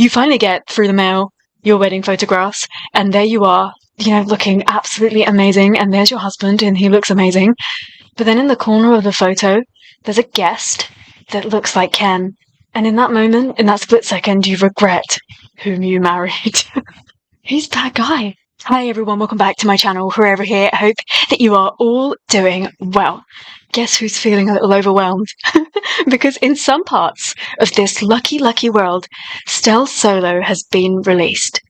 you finally get through the mail your wedding photographs, and there you are, you know, looking absolutely amazing, and there's your husband, and he looks amazing. But then in the corner of the photo, there's a guest that looks like Ken. And in that moment, in that split second, you regret whom you married. He's that guy. Hi everyone, welcome back to my channel. Whoever here, I hope that you are all doing well. Guess who's feeling a little overwhelmed? Because in some parts of this lucky world, Stell Solo has been released.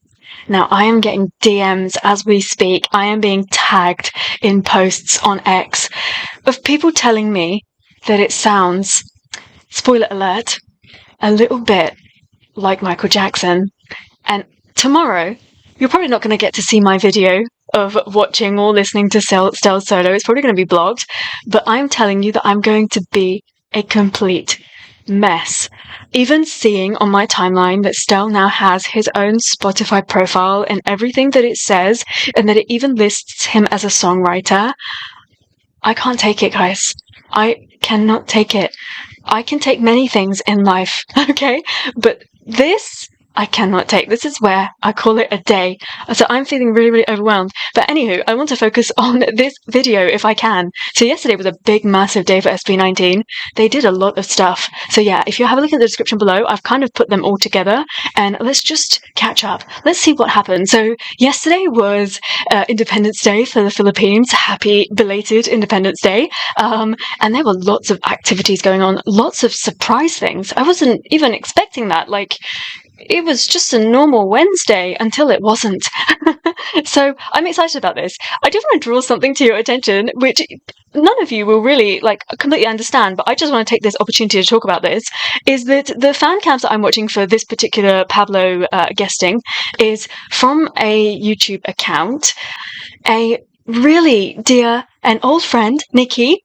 Now, I am getting DMs as we speak. I am being tagged in posts on X of people telling me that it sounds, spoiler alert, a little bit like Michael Jackson. And tomorrow, you're probably not going to get to see my video of watching or listening to Stell Solo. It's probably going to be blocked. But I'm telling you that I'm going to be a complete mess. Even seeing on my timeline that Stell now has his own Spotify profile and everything that it says, and that it even lists him as a songwriter, I can't take it, guys. I cannot take it. I can take many things in life, okay? But this, I cannot take. This is where I call it a day. So I'm feeling really overwhelmed. But anywho, I want to focus on this video if I can. So yesterday was a big, massive day for SB19. They did a lot of stuff. So yeah, if you have a look at the description below, I've kind of put them all together. And let's just catch up. Let's see what happened. So yesterday was Independence Day for the Philippines. Happy belated Independence Day. And there were lots of activities going on. Lots of surprise things. I wasn't even expecting that. Like, it was just a normal Wednesday until it wasn't. So I'm excited about this. I do want to draw something to your attention, which none of you will really completely understand, but I just want to take this opportunity to talk about this, is that the fan cams that I'm watching for this particular Pablo guesting is from a YouTube account, a really dear and old friend, Nikki,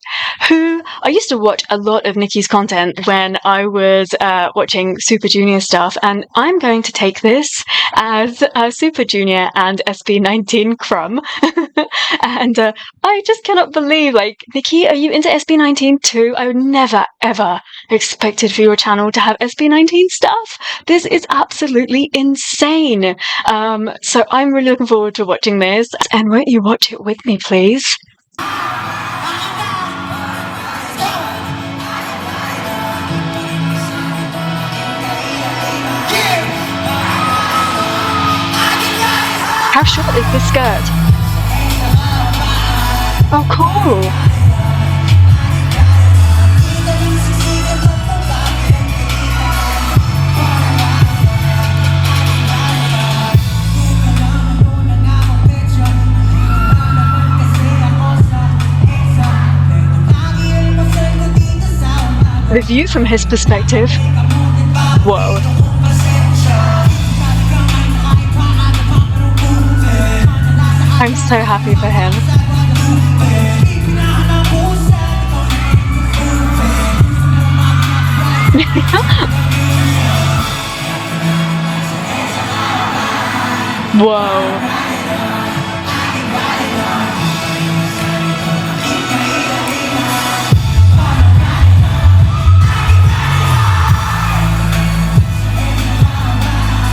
who I used to watch a lot of Nikki's content when I was watching Super Junior stuff, and I'm going to take this as Super Junior and SB19 crumb. And I just cannot believe, Nikki, are you into SB19 too? I would never, ever expected for your channel to have SB19 stuff. This is absolutely insane. So I'm really looking forward to watching this, and won't you watch it with me, please? How short is this skirt? Oh, cool! The view from his perspective, whoa. I'm so happy for him. Whoa.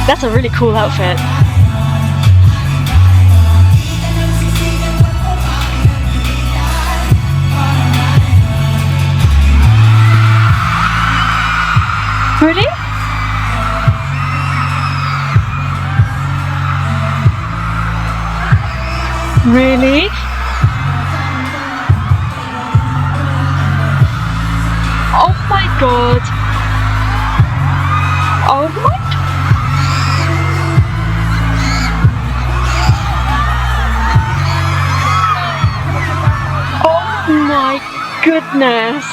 That's a really cool outfit. Really? Really? Oh my god. Oh my god. My goodness.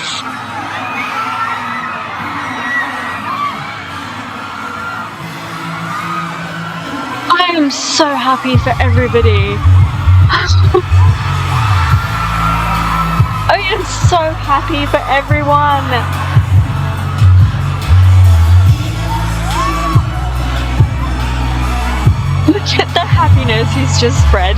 I am so happy for everybody. I am so happy for everyone. Look at the happiness he's just spread.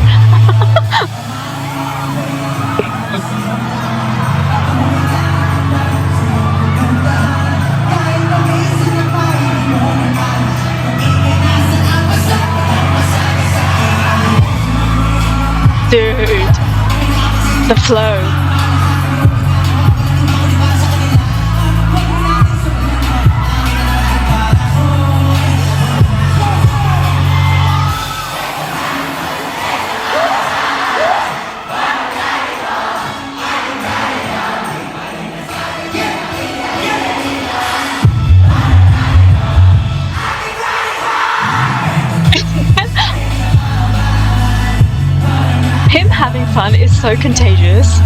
so contagious.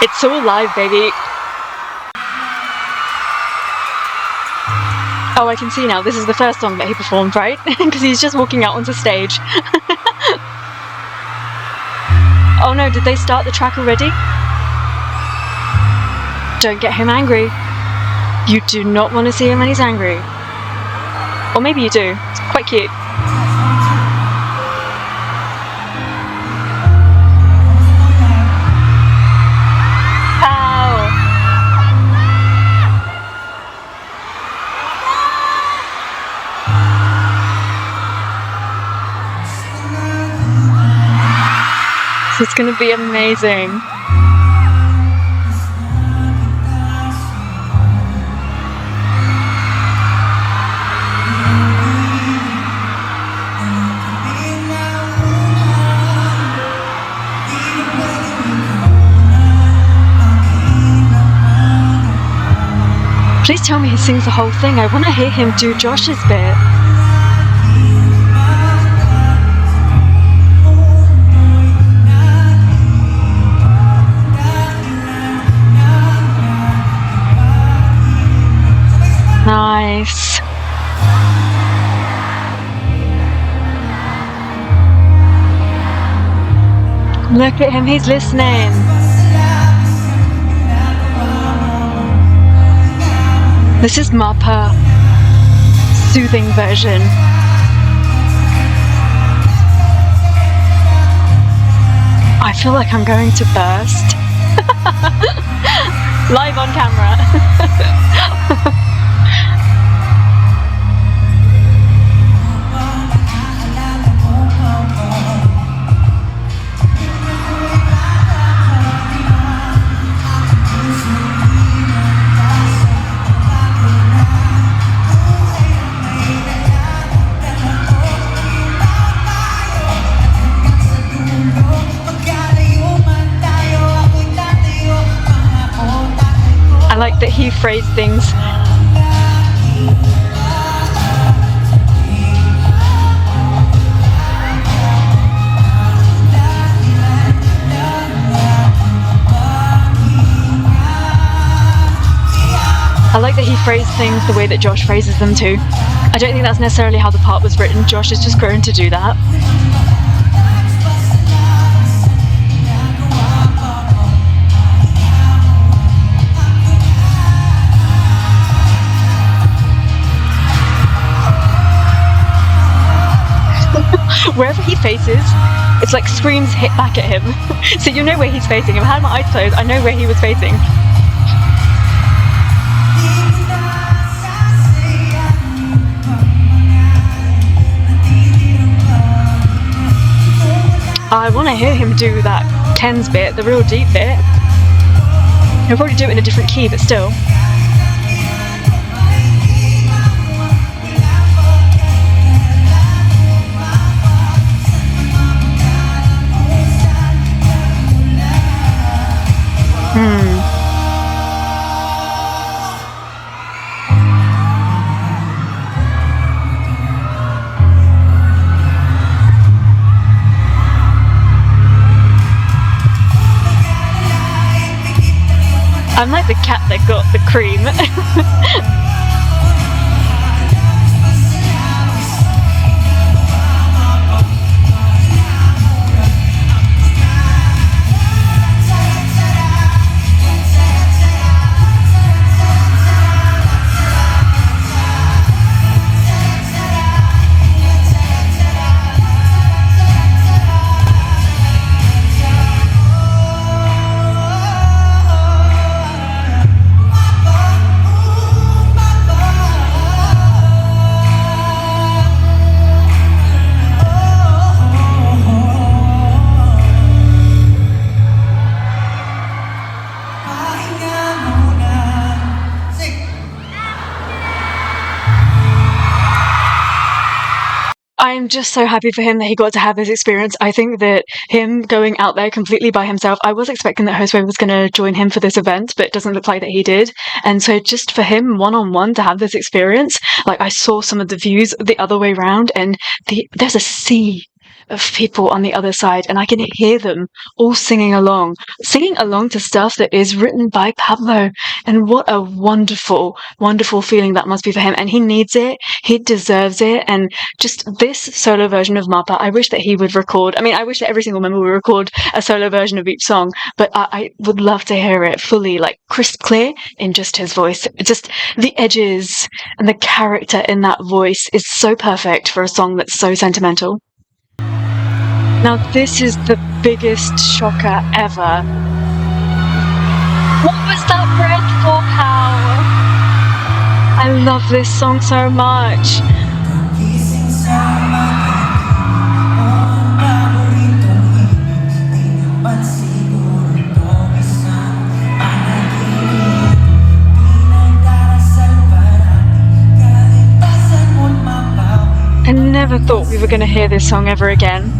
It's all live, baby. Oh, I can see now. This is the first song that he performed, right? Because he's just walking out onto stage. Oh no, did they start the track already? Don't get him angry. You do not want to see him when he's angry. Or maybe you do. It's quite cute. It's gonna be amazing. Please tell me he sings the whole thing. I want to hear him do Josh's bit. Nice. Look at him, he's listening. This is MAPA soothing version. I feel like I'm going to burst. Live on camera. I like that he phrased things. I like that he phrased things the way that Josh phrases them too. I don't think that's necessarily how the part was written. Josh has just grown to do that. Wherever he faces, it's like screams hit back at him. So you know where he's facing. If I had my eyes closed, I know where he was facing. I want to hear him do that Ken's bit, the real deep bit. He'll probably do it in a different key, but still. I'm like the cat that got the cream. I'm just so happy for him that he got to have this experience. I think that him going out there completely by himself, I was expecting that Josue was going to join him for this event, but it doesn't look like that he did. And so just for him one-on-one to have this experience, like I saw some of the views the other way round, and there's a sea of people on the other side, and I can hear them all singing along to stuff that is written by Pablo. And what a wonderful, wonderful feeling that must be for him. And he needs it. He deserves it. And just this solo version of MAPA, I wish that he would record. I mean, I wish that every single member would record a solo version of each song, but I would love to hear it fully, like crisp clear in just his voice. Just the edges and the character in that voice is so perfect for a song that's so sentimental. Now this is the biggest shocker ever. What was that breath for, Pal? I love this song so much. I never thought we were going to hear this song ever again.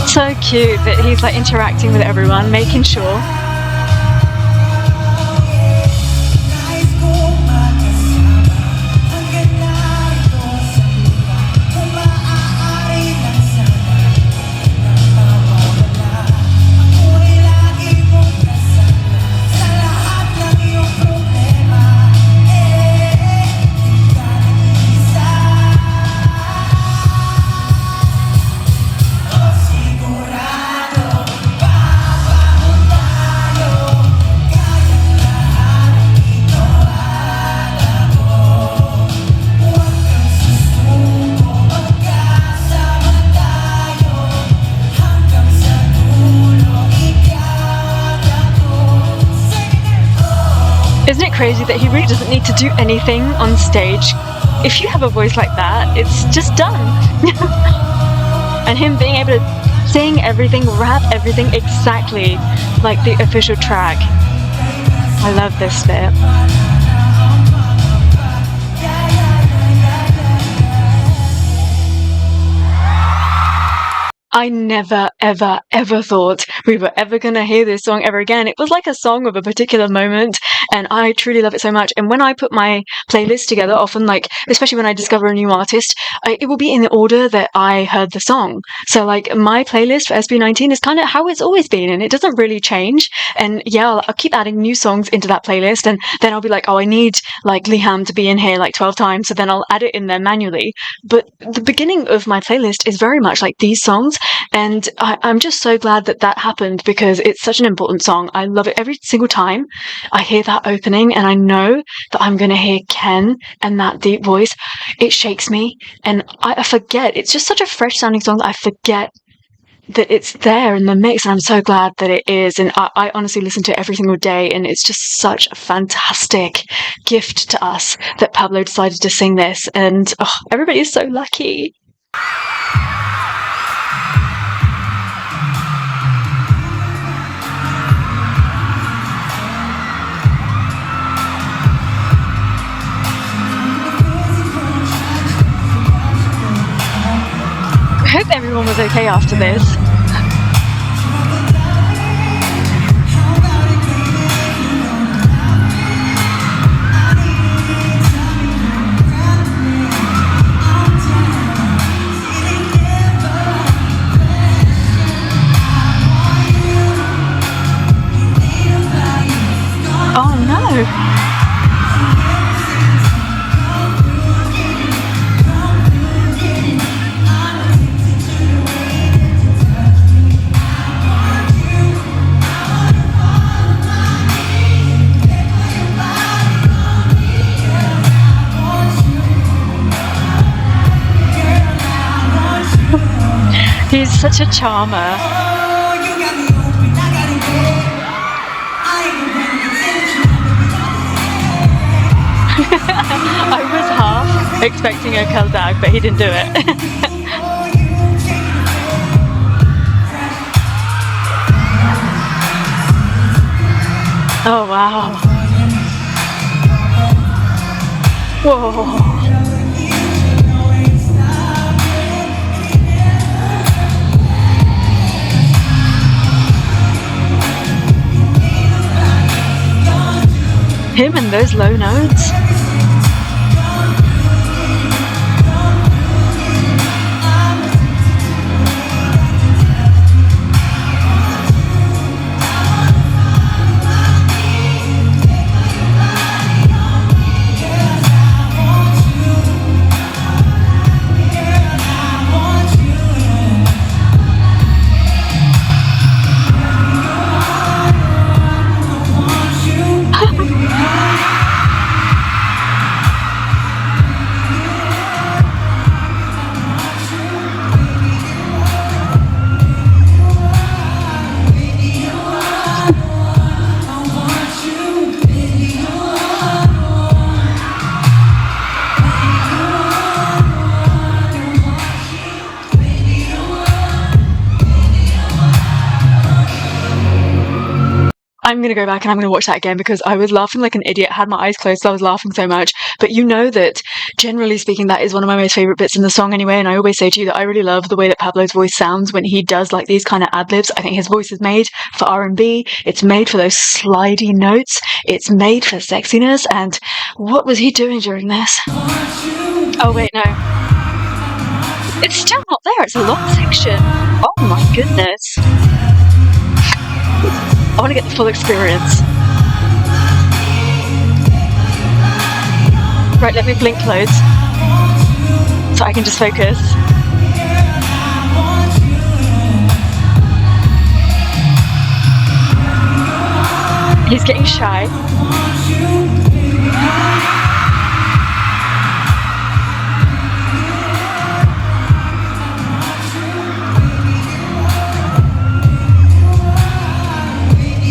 So cute that he's like interacting with everyone, making sure. Isn't it crazy that he really doesn't need to do anything on stage? If you have a voice like that, it's just done. And him being able to sing everything, rap everything exactly like the official track. I love this bit. I never, ever, ever thought we were ever going to hear this song ever again. It was like a song of a particular moment, and I truly love it so much. And when I put my playlist together, often, like, especially when I discover a new artist, it will be in the order that I heard the song. So, like, my playlist for SB19 is kind of how it's always been, and it doesn't really change. And yeah, I'll keep adding new songs into that playlist, and then I'll be like, oh, I need, like, Liham to be in here, like, 12 times, so then I'll add it in there manually. But the beginning of my playlist is very much like these songs. And I'm just so glad that that happened, because it's such an important song. I love it every single time I hear that opening, and I know that I'm going to hear Ken and that deep voice. It shakes me, and I forget. It's just such a fresh sounding song that I forget that it's there in the mix, and I'm so glad that it is. And I honestly listen to it every single day, and it's just such a fantastic gift to us that Pablo decided to sing this, and everybody is so lucky. I hope everyone was okay after this. Oh no! He's such a charmer. I was half expecting a Kaldag, but he didn't do it. Oh wow. Whoa. Him and those low notes. I'm going to go back and I'm going to watch that again because I was laughing like an idiot. I had my eyes closed, so I was laughing so much. But you know that, generally speaking, that is one of my most favourite bits in the song anyway. And I always say to you that I really love the way that Pablo's voice sounds when he does like these kind of ad-libs. I think his voice is made for R&B. It's made for those slidey notes. It's made for sexiness. And what was he doing during this? Oh, wait, no. It's still not there. It's a long section. Oh, my goodness. I want to get the full experience. Right, let me blink loads so I can just focus. He's getting shy.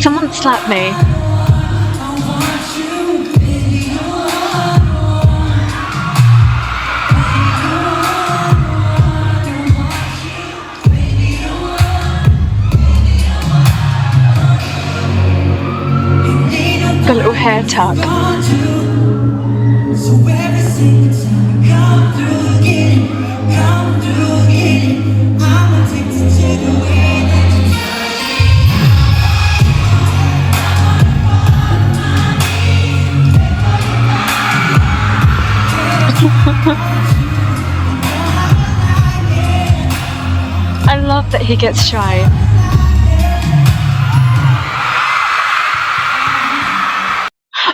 Someone slap me. The little hair tuck. I love that he gets shy.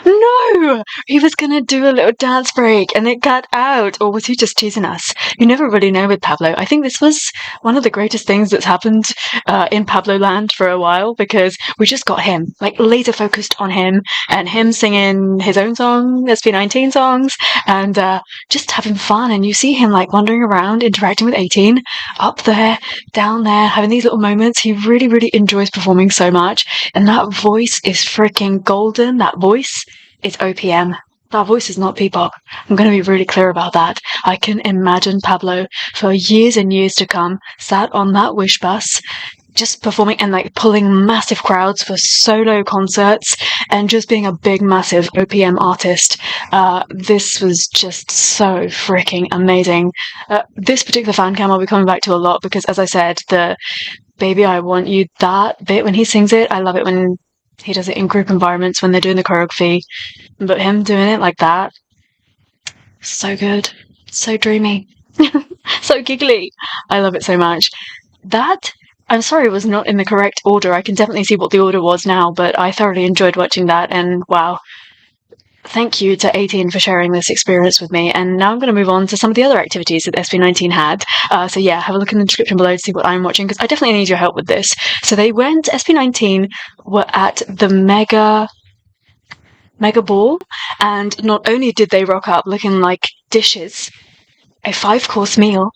No! no! He was gonna do a little dance break and it got out. Or was he just teasing us? You never really know with Pablo. I think this was one of the greatest things that's happened in Pablo land for a while, because we just got him, like, laser focused on him and him singing his own song, SB19 songs, and just having fun. And you see him like wandering around, interacting with 18, up there, down there, having these little moments. He really, really enjoys performing so much. And that voice is freaking golden. That voice is OPM. That voice is not P-pop. I'm going to be really clear about that. I can imagine Pablo for years and years to come, sat on that Wish bus, just performing and like pulling massive crowds for solo concerts and just being a big, massive OPM artist. This was just so freaking amazing. This particular fan cam I'll be coming back to a lot because, as I said, the Baby I Want You, that bit when he sings it, I love it when he does it in group environments when they're doing the choreography. But him doing it like that, so good, so dreamy, so giggly. I love it so much. That, I'm sorry, was not in the correct order. I can definitely see what the order was now, but I thoroughly enjoyed watching that, and wow. Thank you to 18 for sharing this experience with me. And now I'm going to move on to some of the other activities that SB19 had. So yeah, have a look in the description below to see what I'm watching, because I definitely need your help with this. So they went, SB19 were at the Mega Ball, and not only did they rock up looking like dishes, a 5-course meal.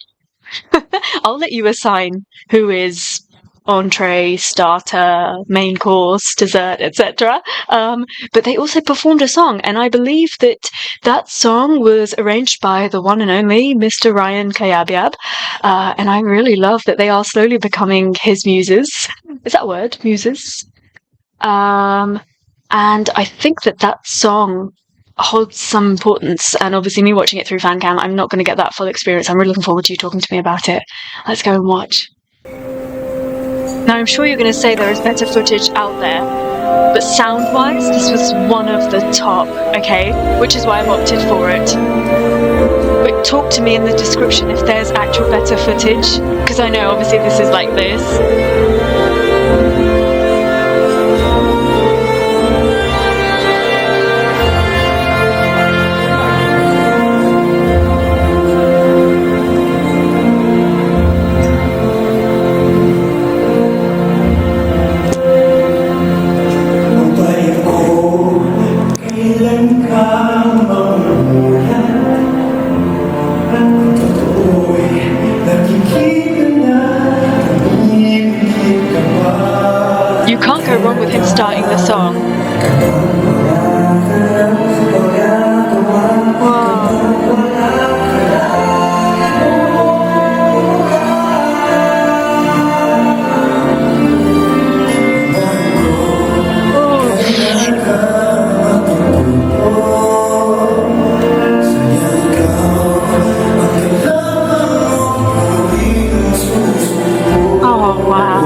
I'll let you assign who is entree, starter, main course, dessert, etc. But they also performed a song, and I believe that that song was arranged by the one and only Mr. Ryan Kayabyab. And I really love that they are slowly becoming his muses. Is that a word? Muses? And I think that that song holds some importance, and obviously me watching it through FanCam, I'm not going to get that full experience. I'm really looking forward to you talking to me about it. Let's go and watch. Now, I'm sure you're going to say there is better footage out there, but sound-wise, this was one of the top, okay? Which is why I've opted for it. But talk to me in the description if there's actual better footage, because I know obviously this is like this. You can't go wrong with him starting the song. Oh, wow.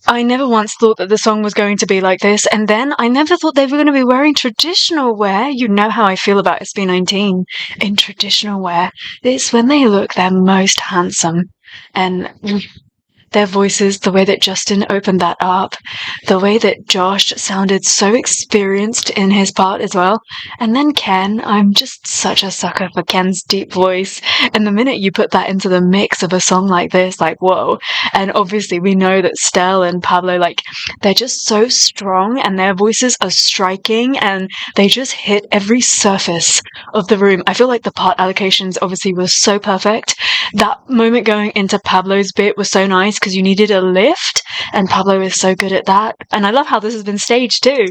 I never once thought that the song was going to be like this, and then I never thought they were going to be wearing traditional wear. You know how I feel about SB19 in traditional wear. It's when they look their most handsome, and their voices, the way that Justin opened that up, the way that Josh sounded so experienced in his part as well. And then Ken, I'm just such a sucker for Ken's deep voice. And the minute you put that into the mix of a song like this, like, whoa. And obviously we know that Stell and Pablo, like, they're just so strong and their voices are striking and they just hit every surface of the room. I feel like the part allocations obviously were so perfect. That moment going into Pablo's bit was so nice, because you needed a lift, and Pablo is so good at that. And I love how this has been staged too.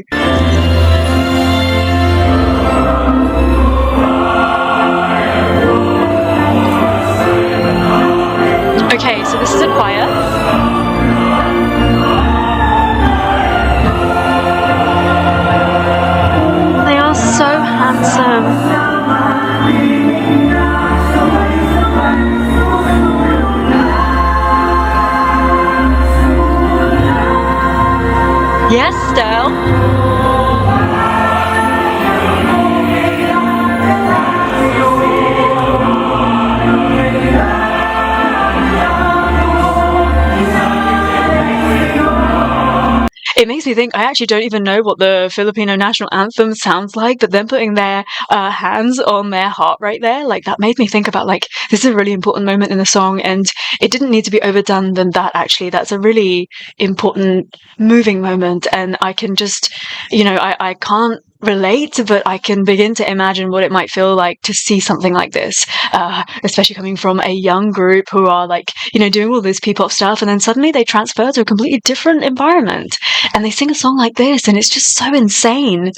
Yes, Stell. It makes me think, I actually don't even know what the Filipino national anthem sounds like, but them putting their hands on their heart right there, like, that made me think about, like, this is a really important moment in the song, and it didn't need to be overdone than that, actually. That's a really important, moving moment, and I can just, I can't relate, but I can begin to imagine what it might feel like to see something like this, especially coming from a young group who are like, doing all this P-pop stuff, and then suddenly they transfer to a completely different environment, and they sing a song like this, and it's just so insane.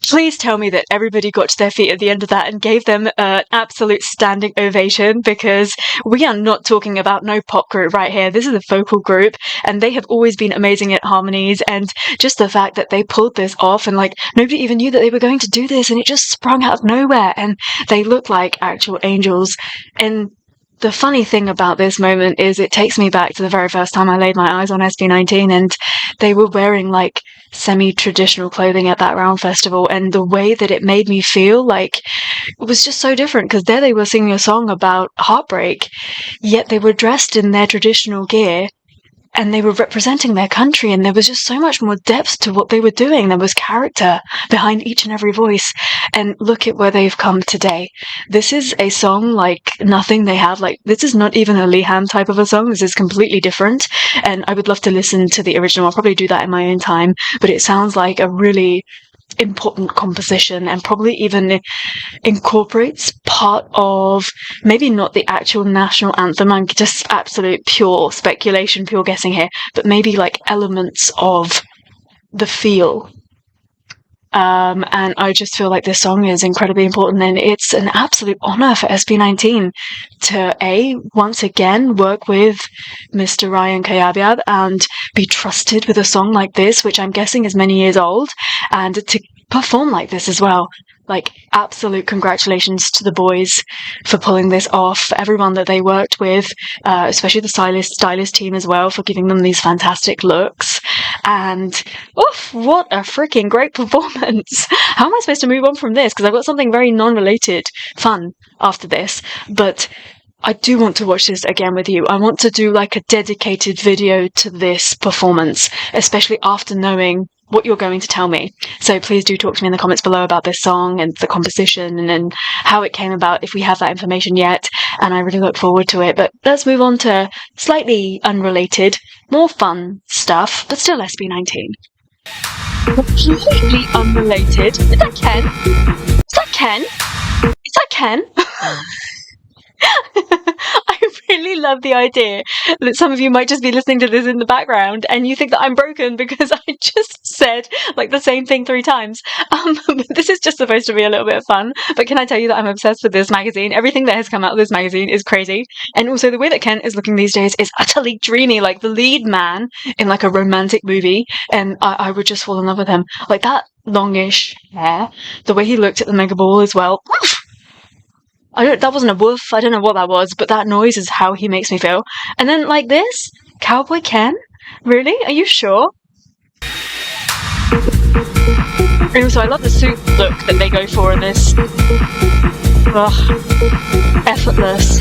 Please tell me that everybody got to their feet at the end of that and gave them an absolute standing ovation, because we are not talking about no pop group right here. This is a vocal group, and they have always been amazing at harmonies, and just the fact that they pulled this off, and like, nobody even knew that they were going to do this, and it just sprung out of nowhere, and they look like actual angels. And the funny thing about this moment is it takes me back to the very first time I laid my eyes on SB19, and they were wearing like semi-traditional clothing at that Round Festival, and the way that it made me feel, like, it was just so different, because there they were singing a song about heartbreak, yet they were dressed in their traditional gear, and they were representing their country, and there was just so much more depth to what they were doing. There was character behind each and every voice, and look at where they've come today. This is a song like nothing they have. Like, this is not even a Liham type of a song. This is completely different, and I would love to listen to the original. I'll probably do that in my own time, but it sounds like a really important composition, and probably even incorporates part of, maybe not the actual national anthem, I'm just absolute pure speculation, pure guessing here, but maybe like elements of the feel. And I just feel like this song is incredibly important, and it's an absolute honor for SB19 to once again work with Mr. Ryan Kayabyab and be trusted with a song like this, which I'm guessing is many years old, and to perform like this as well. Like, absolute congratulations to the boys for pulling this off, for everyone that they worked with, especially the stylist team as well, for giving them these fantastic looks. And, oof, what a freaking great performance! How am I supposed to move on from this? Because I've got something very non-related, fun, after this, but I do want to watch this again with you. I want to do like a dedicated video to this performance, especially after knowing what you're going to tell me. So please do talk to me in the comments below about this song and the composition and how it came about, if we have that information yet, and I really look forward to it. But let's move on to slightly unrelated, more fun stuff, but still SB19. Completely unrelated. Is that Ken? Is that Ken? Is that Ken? I really love the idea that some of you might just be listening to this in the background and you think that I'm broken because I just said like the same thing 3 times. This is just supposed to be a little bit of fun, but can I tell you that I'm obsessed with this magazine? Everything that has come out of this magazine is crazy, and also the way that Ken is looking these days is utterly dreamy, like the lead man in like a romantic movie, and I would just fall in love with him. Like that longish hair, the way he looked at the Mega Ball as well. That wasn't a woof, I don't know what that was, but that noise is how he makes me feel. And then, like this? Cowboy Ken? Really? Are you sure? And also, I love the suit look that they go for in this. Ugh. Effortless.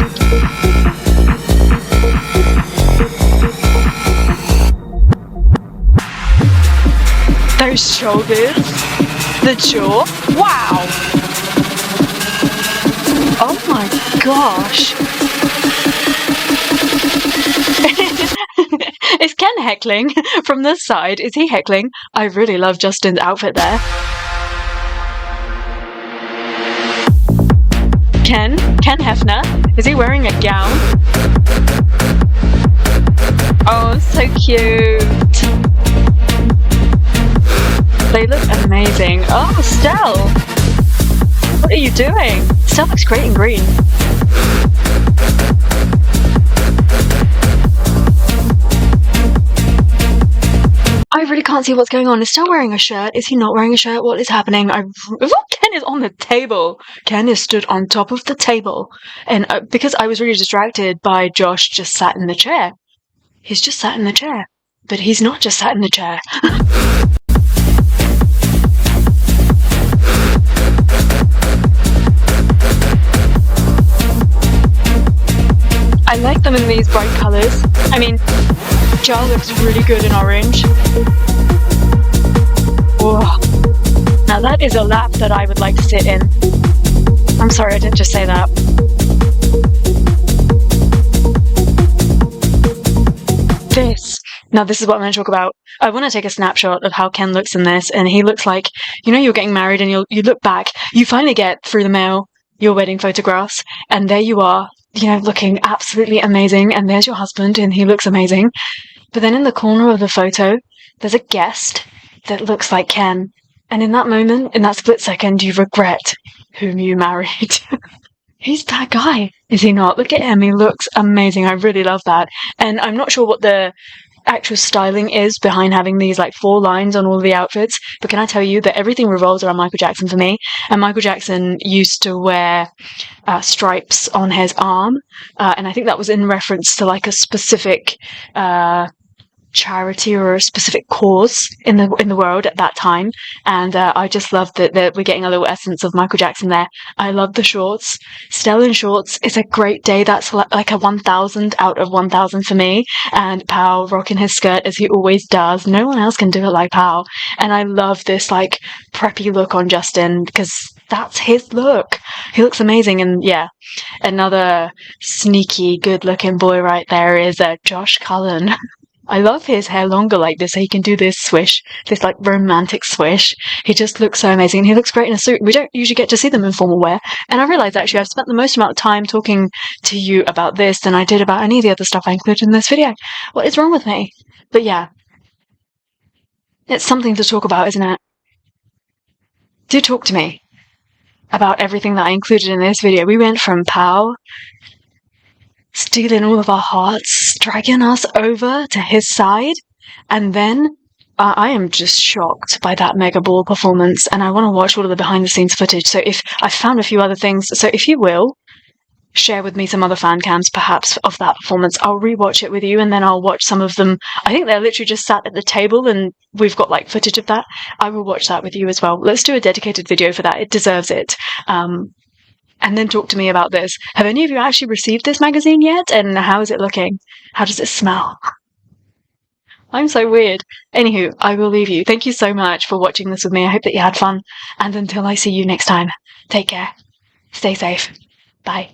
Those shoulders. The jaw. Wow! Oh my gosh. Is Ken heckling from this side? Is he heckling? I really love Justin's outfit there. Ken Hefner? Is he wearing a gown? Oh, so cute. They look amazing. Oh, Stell! What are you doing? Stell looks great in green. I really can't see what's going on. Is Stell wearing a shirt? Is he not wearing a shirt? What is happening? Ken is on the table. Ken is stood on top of the table. And because I was really distracted by Josh just sat in the chair. He's just sat in the chair. But he's not just sat in the chair. I like them in these bright colours. I mean, Jar looks really good in orange. Whoa. Now that is a lap that I would like to sit in. I'm sorry, I didn't just say that. Now this is what I'm going to talk about. I want to take a snapshot of how Ken looks in this, and he looks like, you know, you're getting married and you look back, you finally get through the mail your wedding photographs, and there you are, you know, looking absolutely amazing, and there's your husband and he looks amazing. But then in the corner of the photo, there's a guest that looks like Ken. And in that moment, in that split second, you regret whom you married. He's that guy, is he not? Look at him, he looks amazing. I really love that. And I'm not sure what the actual styling is behind having these like 4 lines on all the outfits, but can I tell you that everything revolves around Michael Jackson for me. And Michael Jackson used to wear stripes on his arm, and I think that was in reference to like a specific charity or a specific cause in the world at that time, and I just love that we're getting a little essence of Michael Jackson there. I love the shorts. Stell in shorts is a great day. That's like a 1000 out of 1000 for me. And Pao rocking his skirt as he always does. No one else can do it like Pao. And I love this like preppy look on Justin because that's his look. He looks amazing. And yeah, another sneaky good looking boy right there is JOSHCULLEN. I love his hair longer like this so he can do this swish, this like romantic swish. He just looks so amazing. He looks great in a suit. We don't usually get to see them in formal wear. And I realised actually I've spent the most amount of time talking to you about this than I did about any of the other stuff I included in this video. What is wrong with me? But yeah, it's something to talk about, isn't it? Do talk to me about everything that I included in this video. We went from Pao stealing all of our hearts, dragging us over to his side, and then I am just shocked by that Mega Ball performance, and I want to watch all of the behind-the-scenes footage. So if I found a few other things, so if you will share with me some other fan cams, perhaps of that performance, I'll rewatch it with you, and then I'll watch some of them. I think they're literally just sat at the table, and we've got like footage of that. I will watch that with you as well. Let's do a dedicated video for that. It deserves it. And then talk to me about this. Have any of you actually received this magazine yet? And how is it looking? How does it smell? I'm so weird. Anywho, I will leave you. Thank you so much for watching this with me. I hope that you had fun. And until I see you next time, take care. Stay safe. Bye.